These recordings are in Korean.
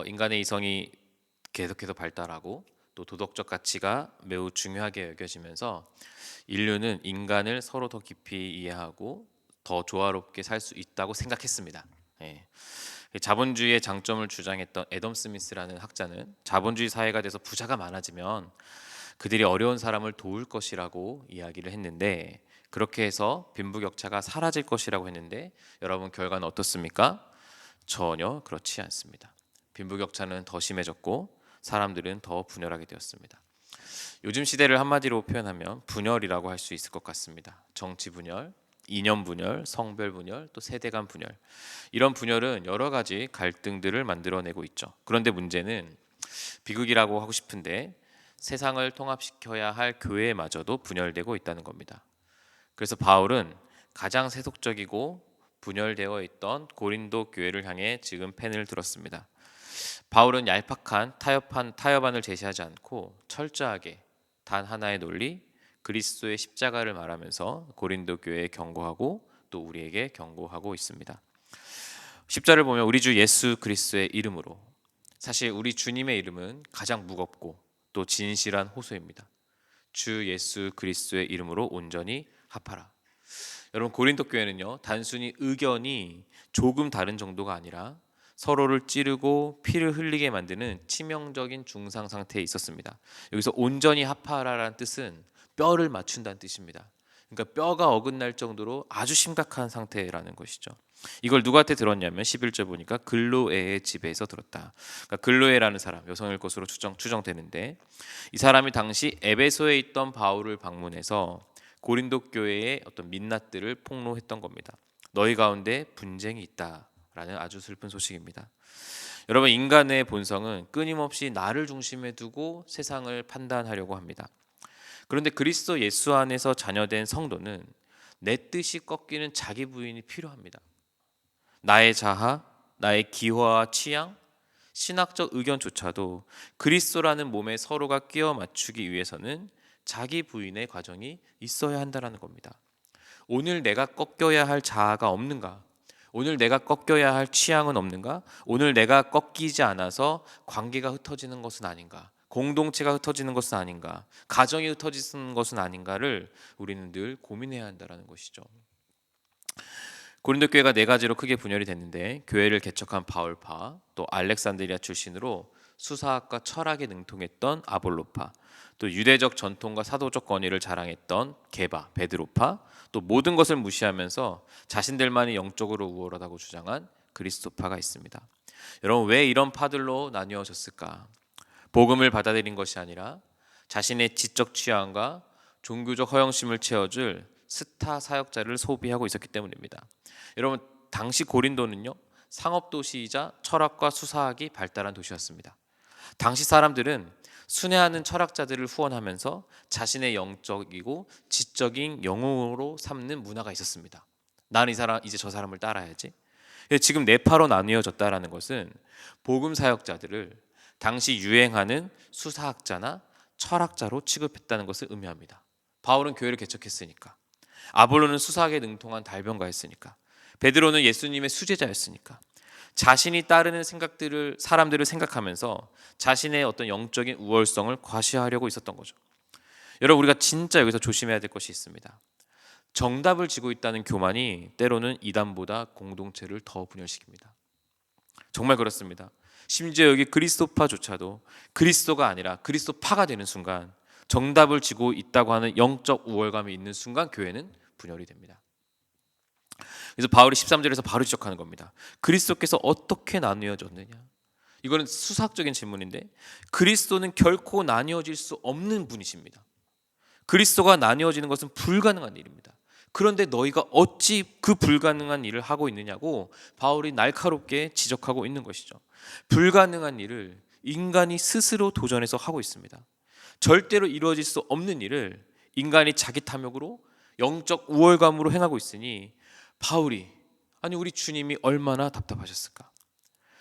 인간의 이성이 계속해서 발달하고 또 도덕적 가치가 매우 중요하게 여겨지면서 인류는 인간을 서로 더 깊이 이해하고 더 조화롭게 살 수 있다고 생각했습니다. 예. 자본주의의 장점을 주장했던 애덤 스미스라는 학자는 자본주의 사회가 돼서 부자가 많아지면 그들이 어려운 사람을 도울 것이라고 이야기를 했는데, 그렇게 해서 빈부격차가 사라질 것이라고 했는데 여러분 결과는 어떻습니까? 전혀 그렇지 않습니다. 빈부격차는 더 심해졌고 사람들은 더 분열하게 되었습니다. 요즘 시대를 한마디로 표현하면 분열이라고 할 수 있을 것 같습니다. 정치 분열, 이념 분열, 성별 분열, 또 세대 간 분열. 이런 분열은 여러 가지 갈등들을 만들어내고 있죠. 그런데 문제는 비극이라고 하고 싶은데 세상을 통합시켜야 할 교회마저도 분열되고 있다는 겁니다. 그래서 바울은 가장 세속적이고 분열되어 있던 고린도 교회를 향해 지금 펜을 들었습니다. 바울은 얄팍한 타협안을 제시하지 않고 철저하게 단 하나의 논리, 그리스도의 십자가를 말하면서 고린도 교회에 경고하고 또 우리에게 경고하고 있습니다. 십자를 보면 우리 주 예수 그리스도의 이름으로, 사실 우리 주님의 이름은 가장 무겁고 또 진실한 호소입니다. 주 예수 그리스도의 이름으로 온전히 합하라. 여러분, 고린도 교회는요, 단순히 의견이 조금 다른 정도가 아니라 서로를 찌르고 피를 흘리게 만드는 치명적인 중상 상태에 있었습니다. 여기서 온전히 합하라라는 뜻은 뼈를 맞춘다는 뜻입니다. 그러니까 뼈가 어긋날 정도로 아주 심각한 상태라는 것이죠. 이걸 누구한테 들었냐면 11절 보니까 글로에의 집에서 들었다. 그러니까 글로에라는 사람, 여성일 것으로 추정되는데, 이 사람이 당시 에베소에 있던 바울을 방문해서 고린도 교회의 어떤 민낯들을 폭로했던 겁니다. 너희 가운데 분쟁이 있다라는 아주 슬픈 소식입니다. 여러분, 인간의 본성은 끊임없이 나를 중심에 두고 세상을 판단하려고 합니다. 그런데 그리스도 예수 안에서 자녀된 성도는 내 뜻이 꺾이는 자기 부인이 필요합니다. 나의 자아, 나의 기호와 취향, 신학적 의견조차도 그리스도라는 몸에 서로가 끼워 맞추기 위해서는 자기 부인의 과정이 있어야 한다는 겁니다. 오늘 내가 꺾여야 할 자아가 없는가? 오늘 내가 꺾여야 할 취향은 없는가? 오늘 내가 꺾이지 않아서 관계가 흩어지는 것은 아닌가? 공동체가 흩어지는 것은 아닌가? 가정이 흩어지는 것은 아닌가를 우리는 늘 고민해야 한다는 것이죠. 고린도 교회가 네 가지로 크게 분열이 됐는데, 교회를 개척한 바울파, 또 알렉산드리아 출신으로 수사학과 철학에 능통했던 아볼로파, 또 유대적 전통과 사도적 권위를 자랑했던 게바, 베드로파, 또 모든 것을 무시하면서 자신들만이 영적으로 우월하다고 주장한 그리스도파가 있습니다. 여러분, 왜 이런 파들로 나뉘어졌을까? 복음을 받아들인 것이 아니라 자신의 지적 취향과 종교적 허영심을 채워줄 스타 사역자를 소비하고 있었기 때문입니다. 여러분, 당시 고린도는요, 상업 도시이자 철학과 수사학이 발달한 도시였습니다. 당시 사람들은 순회하는 철학자들을 후원하면서 자신의 영적이고 지적인 영웅으로 삼는 문화가 있었습니다. 나는 이 사람, 이제 저 사람을 따라야지. 지금 네파로 나뉘어졌다라는 것은 복음 사역자들을 당시 유행하는 수사학자나 철학자로 취급했다는 것을 의미합니다. 바울은 교회를 개척했으니까, 아볼로는 수사학에 능통한 달변가였으니까, 베드로는 예수님의 수제자였으니까, 자신이 따르는 사람들을 생각하면서 자신의 어떤 영적인 우월성을 과시하려고 있었던 거죠. 여러분, 우리가 진짜 여기서 조심해야 될 것이 있습니다. 정답을 지고 있다는 교만이 때로는 이단보다 공동체를 더 분열시킵니다. 정말 그렇습니다. 심지어 여기 그리스도파조차도 그리스도가 아니라 그리스도파가 되는 순간, 정답을 지고 있다고 하는 영적 우월감이 있는 순간 교회는 분열이 됩니다. 그래서 바울이 13절에서 바로 지적하는 겁니다. 그리스도께서 어떻게 나뉘어졌느냐? 이거는 수사학적인 질문인데, 그리스도는 결코 나뉘어질 수 없는 분이십니다. 그리스도가 나뉘어지는 것은 불가능한 일입니다. 그런데 너희가 어찌 그 불가능한 일을 하고 있느냐고 바울이 날카롭게 지적하고 있는 것이죠. 불가능한 일을 인간이 스스로 도전해서 하고 있습니다. 절대로 이루어질 수 없는 일을 인간이 자기 탐욕으로 영적 우월감으로 행하고 있으니 바울이, 아니 우리 주님이 얼마나 답답하셨을까.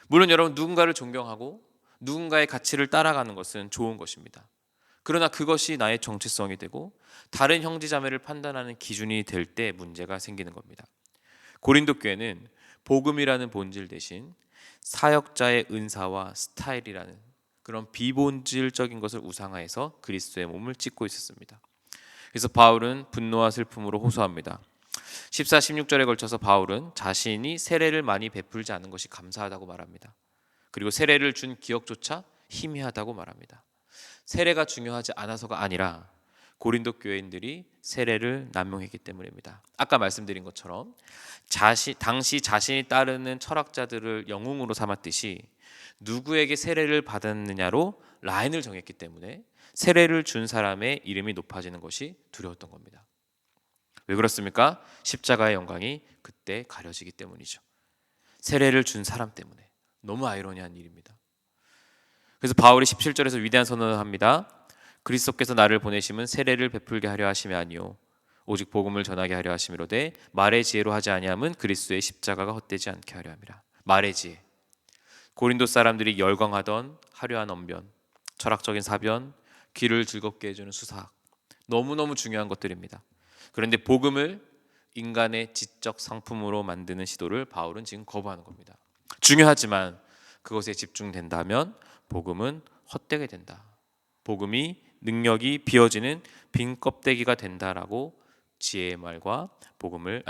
물론 여러분, 누군가를 존경하고 누군가의 가치를 따라가는 것은 좋은 것입니다. 그러나 그것이 나의 정체성이 되고 다른 형제자매를 판단하는 기준이 될 때 문제가 생기는 겁니다. 고린도 교회는 복음이라는 본질 대신 사역자의 은사와 스타일이라는 그런 비본질적인 것을 우상화해서 그리스도의 몸을 찢고 있었습니다. 그래서 바울은 분노와 슬픔으로 호소합니다. 14, 16절에 걸쳐서 바울은 자신이 세례를 많이 베풀지 않은 것이 감사하다고 말합니다. 그리고 세례를 준 기억조차 희미하다고 말합니다. 세례가 중요하지 않아서가 아니라 고린도 교회인들이 세례를 남용했기 때문입니다. 아까 말씀드린 것처럼 당시 자신이 따르는 철학자들을 영웅으로 삼았듯이 누구에게 세례를 받았느냐로 라인을 정했기 때문에 세례를 준 사람의 이름이 높아지는 것이 두려웠던 겁니다. 왜 그렇습니까? 십자가의 영광이 그때 가려지기 때문이죠. 세례를 준 사람 때문에. 너무 아이러니한 일입니다. 그래서 바울이 17절에서 위대한 선언을 합니다. 그리스도께서 나를 보내심은 세례를 베풀게 하려 하심이 아니요 오직 복음을 전하게 하려 하심이로되 말의 지혜로 하지 아니함은 그리스도의 십자가가 헛되지 않게 하려 함이라. 말의 지혜. 고린도 사람들이 열광하던 화려한 언변, 철학적인 사변, 귀를 즐겁게 해주는 수사학, 너무너무 중요한 것들입니다. 그런데 복음을 인간의 지적 상품으로 만드는 시도를 바울은 지금 거부하는 겁니다. 중요하지만 그것에 집중된다면 복음은 헛되게 된다. 복음이 능력이 비어지는 빈 껍데기가 된다라고 지혜의 말과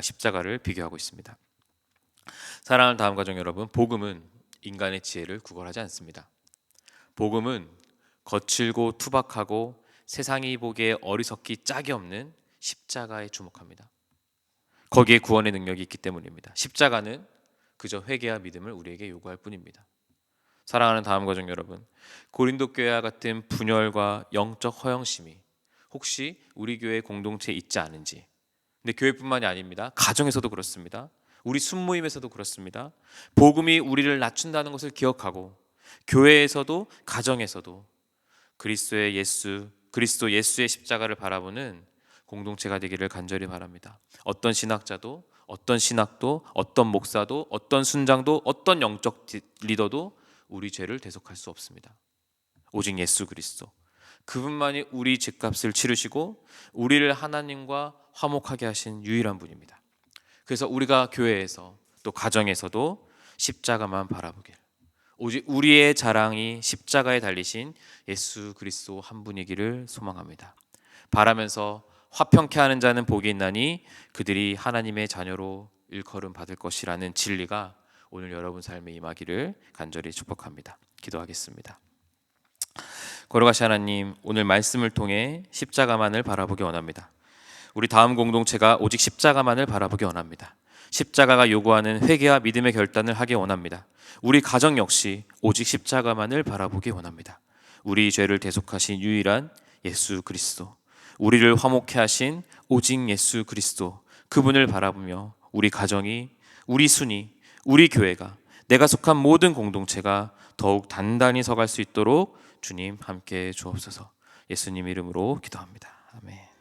십자가를 비교하고 있습니다. 사랑하는 다음 가정 여러분, 복음은 인간의 지혜를 구걸하지 않습니다. 복음은 거칠고 투박하고 세상이 보기에 어리석기 짝이 없는 십자가에 주목합니다. 거기에 구원의 능력이 있기 때문입니다. 십자가는 그저 회개와 믿음을 우리에게 요구할 뿐입니다. 사랑하는 다음 가정 여러분, 고린도 교회와 같은 분열과 영적 허영심이 혹시 우리 교회 공동체에 있지 않은지. 근데 교회뿐만이 아닙니다. 가정에서도 그렇습니다. 우리 순모임에서도 그렇습니다. 복음이 우리를 낮춘다는 것을 기억하고 교회에서도 가정에서도 그리스도 예수의 십자가를 바라보는 공동체가 되기를 간절히 바랍니다. 어떤 신학자도, 어떤 신학도, 어떤 목사도, 어떤 순장도, 어떤 영적 리더도 우리 죄를 대속할 수 없습니다. 오직 예수 그리스도, 그분만이 우리 죄값을 치르시고 우리를 하나님과 화목하게 하신 유일한 분입니다. 그래서 우리가 교회에서 또 가정에서도 십자가만 바라보길, 오직 우리의 자랑이 십자가에 달리신 예수 그리스도 한 분이기를 소망합니다. 바라면서 화평케 하는 자는 복이 있나니 그들이 하나님의 자녀로 일컬음 받을 것이라는 진리가 오늘 여러분 삶에 임하기를 간절히 축복합니다. 기도하겠습니다. 거룩하신 하나님, 오늘 말씀을 통해 십자가만을 바라보기 원합니다. 우리 다음 공동체가 오직 십자가만을 바라보기 원합니다. 십자가가 요구하는 회개와 믿음의 결단을 하기 원합니다. 우리 가정 역시 오직 십자가만을 바라보기 원합니다. 우리 죄를 대속하신 유일한 예수 그리스도, 우리를 화목케 하신 오직 예수 그리스도, 그분을 바라보며 우리 가정이, 우리 순이, 우리 교회가, 내가 속한 모든 공동체가 더욱 단단히 서갈 수 있도록 주님 함께 주옵소서. 예수님 이름으로 기도합니다. 아멘.